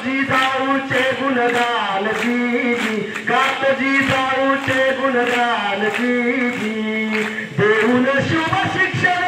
जिजाऊचे गुणगान जी जी, गात जिजाऊचे गुणगान जी जी, देऊन शुभ शिक्षण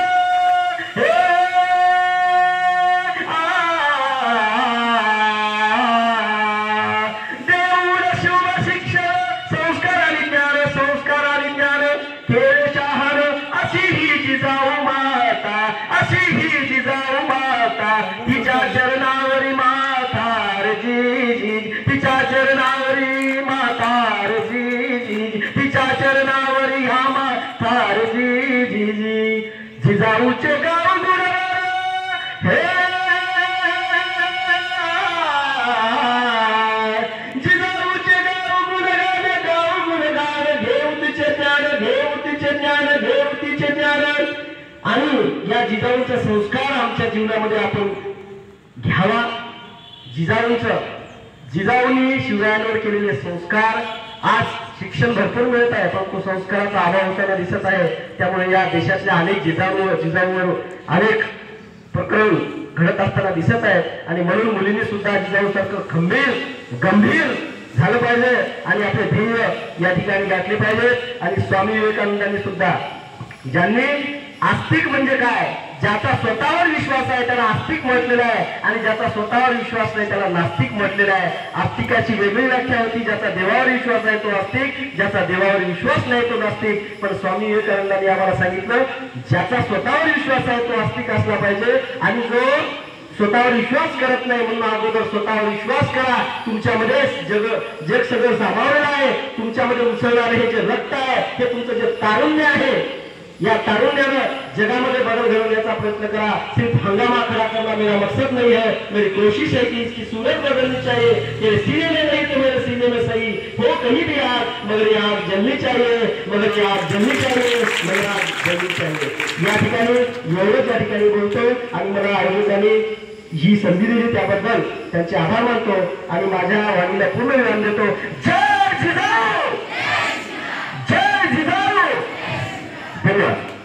देऊन शुभ शिक्षण, संस्कार आणि ज्ञान, संस्कार आणि ज्ञान केले शहाण, अशी ही जिजाऊ माता, अशी ही जिजाऊ माता, तिच्या चरणावरी मातार जी जी, तिच्या चरणावरी मातार जी जी, तिच्या चरणावरी हा मातार जी जी जी, जिजाऊचे गाव गुणगान हे, जिजाऊचे गाव गुणगान, गाव गुणगान, घेऊ तिचे ज्ञान, घेऊ तिचे ज्ञान, घेऊ तिचे ज्ञान, आणि या जिजाऊचा संस्कार आमच्या जीवनामध्ये आपण घ्यावा. जिजाऊंनी शिवरायांवर केलेले संस्कार आज शिक्षण भरपूर मिळत आहे, पण तो संस्काराचा अभाव होताना दिसत आहे. त्यामुळे या देशातल्या अनेक जिजाऊवर अनेक प्रकरण घडत असताना दिसत आहेत, आणि म्हणून मुलींनी सुद्धा जिजाऊसारखं गंभीर झालं पाहिजे आणि आपले ध्येय या ठिकाणी गाठले पाहिजेत. आणि स्वामी विवेकानंदांनी सुद्धा, ज्यांनी आस्तिक म्हणजे काय, ज्याचा स्वतःवर विश्वास आहे त्याला आस्तिक म्हटलेला आहे, आणि ज्याचा स्वतःवर विश्वास नाही त्याला नास्तिक म्हटलेला आहे. आस्तिकाची वेगळी व्याख्या होती, ज्याचा देवावर विश्वास आहे तो आस्तिक, ज्याचा देवावर विश्वास नाही तो नास्तिक. पण स्वामी विवेकानंदांनी आम्हाला सांगितलं, ज्याचा स्वतःवर विश्वास आहे तो आस्तिक असला पाहिजे, आणि जो स्वतःवर विश्वास करत नाही म्हणून अगोदर स्वतःवर विश्वास करा. तुमच्यामध्ये जग सगळं सामावलेलं आहे, तुमच्यामध्ये उसळणारे हे जे रक्त आहे, हे तुमचं जे तारुण्य आहे, या तारुण्यानं जगामध्ये बदल घडवण्याचा प्रयत्न करा. सिर्फ हंगामा खड़ा करना मेरा मकसद नहीं है, मेरी कोशिश है कि इसकी सूरत बदलनी चाहिए. मेरे सीने में नहीं तो मेरे सीने में सही हो कहीं भी आग, मगर ये आग जलनी चाहिए, मगर ये आग जलनी चाहिए, मगर आग जलनी चाहिए. या ठिकाणी एवढंच या ठिकाणी बोलतो, आणि मला आयोजकांनी ही संधी दिली त्याबद्दल त्यांचे आभार मानतो, आणि माझ्या वाणीला पूर्ण विराम देतो. जय जिजाऊ, जय जिजाऊ. धन्यवाद.